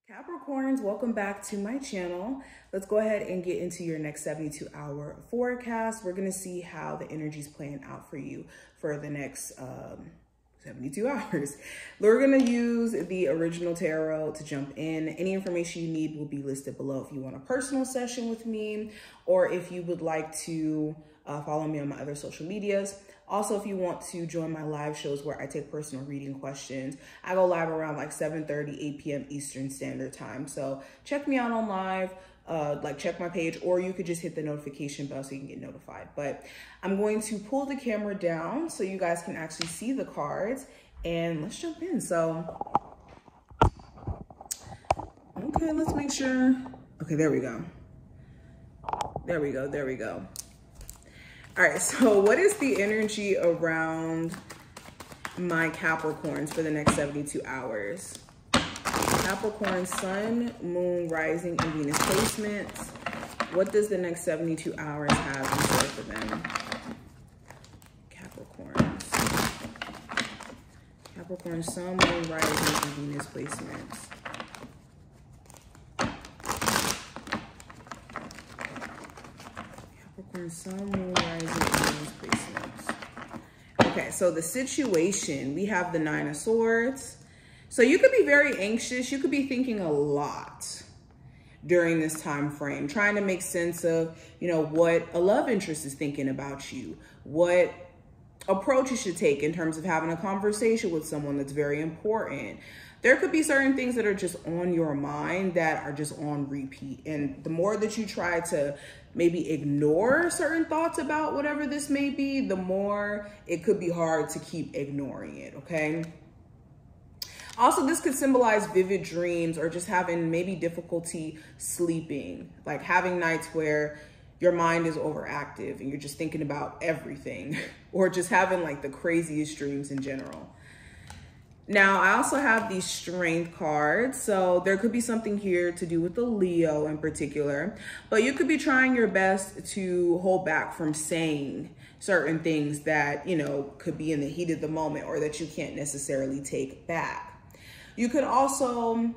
Capricorns, welcome back to my channel. Let's go ahead and get into your next 72-hour forecast. We're going to see how the energy's playing out for you for the next 72 hours. We're going to use the original tarot to jump in. Any information you need will be listed below if you want a personal session with me, or if you would like to follow me on my other social medias. Also, if you want to join my live shows where I take personal reading questions, I go live around like 7:30, 8 p.m. Eastern Standard Time. So check me out on live, check my page, or you could just hit the notification bell so you can get notified. But I'm going to pull the camera down so you guys can actually see the cards, and let's jump in. So, okay, let's make sure. Okay, there we go. There we go, there we go. All right, so what is the energy around my Capricorns for the next 72 hours? Capricorn, Sun, Moon, Rising, and Venus placements. What does the next 72 hours have in store for them? Capricorns. Capricorn, Sun, Moon, Rising, and Venus placements. Sun, Moon, Rising, and Venus placements. Okay, so the situation, we have the Nine of Swords. So you could be very anxious. You could be thinking a lot during this time frame, trying to make sense of, what a love interest is thinking about you, what approach you should take in terms of having a conversation with someone that's very important. There could be certain things that are just on your mind that are just on repeat. And the more that you try to maybe ignore certain thoughts about whatever this may be, the more it could be hard to keep ignoring it, okay? Also, this could symbolize vivid dreams or just having maybe difficulty sleeping, like having nights where your mind is overactive and you're just thinking about everything, or just having like the craziest dreams in general. Now, I also have these Strength cards, so there could be something here to do with the Leo in particular, but you could be trying your best to hold back from saying certain things that, could be in the heat of the moment or that you can't necessarily take back. You could also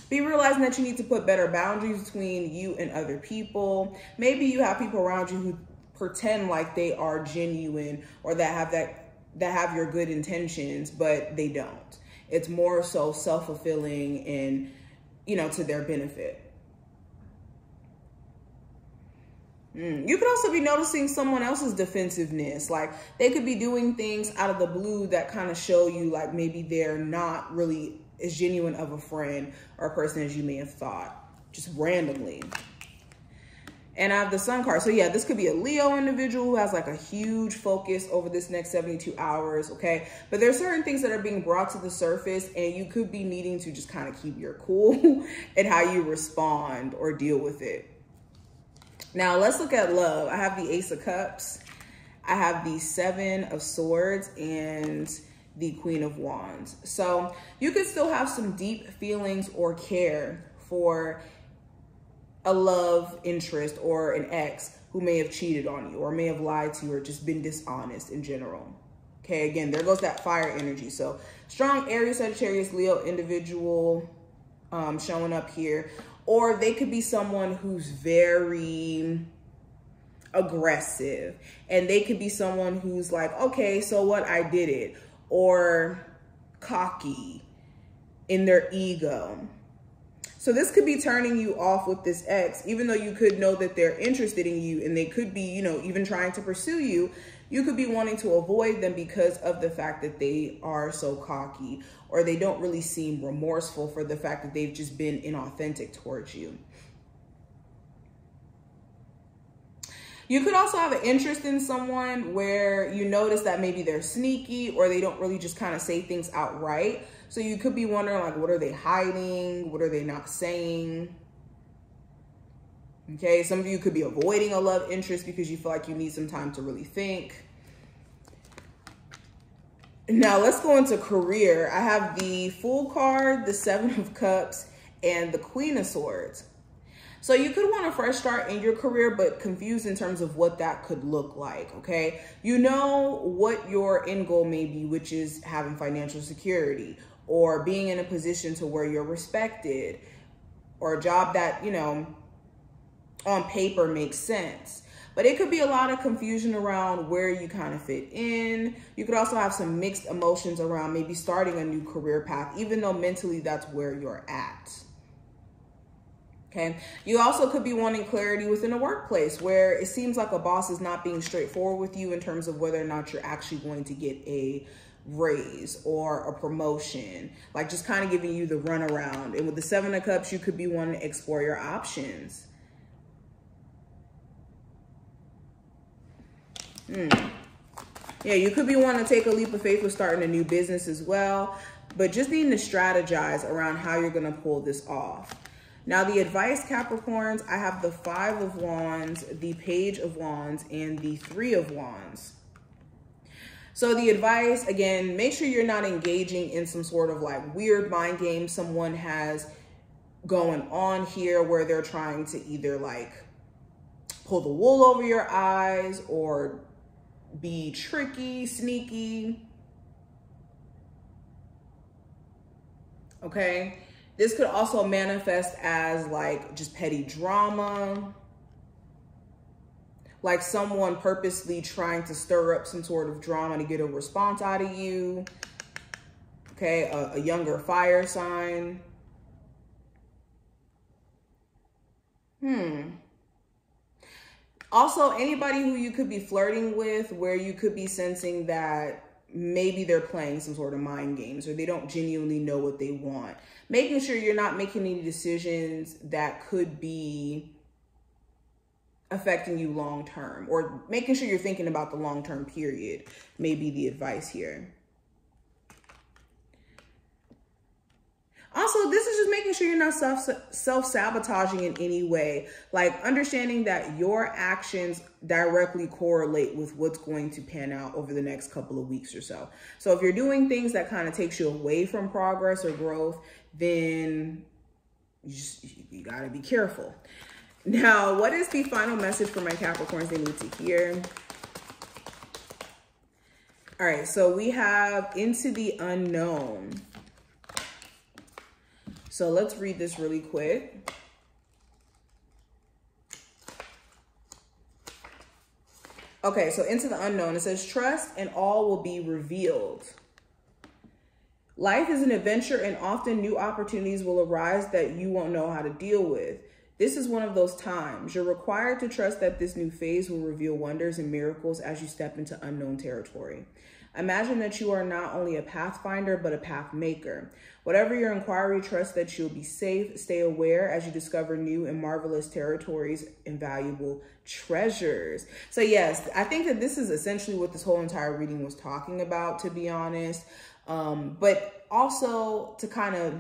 be realizing that you need to put better boundaries between you and other people. Maybe you have people around you who pretend like they are genuine or that have your good intentions, but they don't. It's more so self-fulfilling and, to their benefit. You could also be noticing someone else's defensiveness. Like they could be doing things out of the blue that kind of show you like maybe they're not really as genuine of a friend or a person as you may have thought, just randomly. And I have the Sun card. So yeah, this could be a Leo individual who has like a huge focus over this next 72 hours, okay? But there's certain things that are being brought to the surface and you could be needing to just kind of keep your cool and how you respond or deal with it. Now let's look at love. I have the Ace of Cups. I have the Seven of Swords and the Queen of Wands. So you could still have some deep feelings or care for a love interest or an ex who may have cheated on you or may have lied to you or just been dishonest in general. Okay, again, there goes that fire energy. So strong Aries, Sagittarius, Leo individual showing up here. Or they could be someone who's very aggressive, and they could be someone who's like, okay, so what, I did it, or cocky in their ego. So this could be turning you off with this ex, even though you could know that they're interested in you and they could be, even trying to pursue you. You could be wanting to avoid them because of the fact that they are so cocky, or they don't really seem remorseful for the fact that they've just been inauthentic towards you. You could also have an interest in someone where you notice that maybe they're sneaky or they don't really just kind of say things outright. So you could be wondering, like, what are they hiding? What are they not saying? Okay, some of you could be avoiding a love interest because you feel like you need some time to really think. Now let's go into career. I have the Fool card, the Seven of Cups, and the Queen of Swords. So you could want a fresh start in your career, but confused in terms of what that could look like, okay? You know what your end goal may be, which is having financial security, or being in a position to where you're respected, or a job that, you know, on paper makes sense. But it could be a lot of confusion around where you kind of fit in. You could also have some mixed emotions around maybe starting a new career path, even though mentally that's where you're at. Okay. You also could be wanting clarity within a workplace where it seems like a boss is not being straightforward with you in terms of whether or not you're actually going to get a raise or a promotion, like just kind of giving you the runaround. And with the Seven of Cups, you could be wanting to explore your options. Yeah, you could be wanting to take a leap of faith with starting a new business as well, but just needing to strategize around how you're going to pull this off. Now, the advice, Capricorns, I have the 5 of Wands, the Page of Wands, and the 3 of Wands. So the advice, again, make sure you're not engaging in some sort of like weird mind game someone has going on here where they're trying to either like pull the wool over your eyes or be tricky, sneaky. Okay. This could also manifest as like just petty drama, like someone purposely trying to stir up some sort of drama to get a response out of you. Okay, a younger fire sign. Also, anybody who you could be flirting with, where you could be sensing that maybe they're playing some sort of mind games or they don't genuinely know what they want. Making sure you're not making any decisions that could be affecting you long term, or making sure you're thinking about the long term period may be the advice here. Also, this is just making sure you're not self-sabotaging in any way, like understanding that your actions directly correlate with what's going to pan out over the next couple of weeks or so. So if you're doing things that kind of takes you away from progress or growth, then you got to be careful. Now, what is the final message for my Capricorns they need to hear? All right, so we have Into the Unknown. So let's read this really quick. Okay, so Into the Unknown, it says, trust and all will be revealed. Life is an adventure and often new opportunities will arise that you won't know how to deal with. This is one of those times. You're required to trust that this new phase will reveal wonders and miracles as you step into unknown territory. Imagine that you are not only a pathfinder, but a path maker. Whatever your inquiry, trust that you'll be safe. Stay aware as you discover new and marvelous territories and valuable treasures. So yes, I think that this is essentially what this whole entire reading was talking about, to be honest. But also to kind of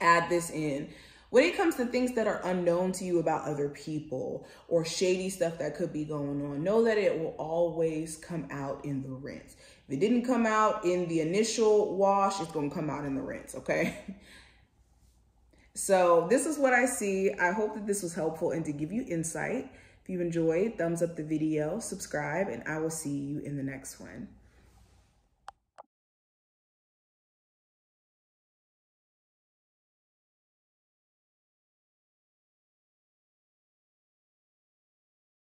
add this in, when it comes to things that are unknown to you about other people or shady stuff that could be going on, know that it will always come out in the rinse. If it didn't come out in the initial wash, it's going to come out in the rinse, okay? So this is what I see. I hope that this was helpful and to give you insight. If you've enjoyed, thumbs up the video, subscribe, and I will see you in the next one.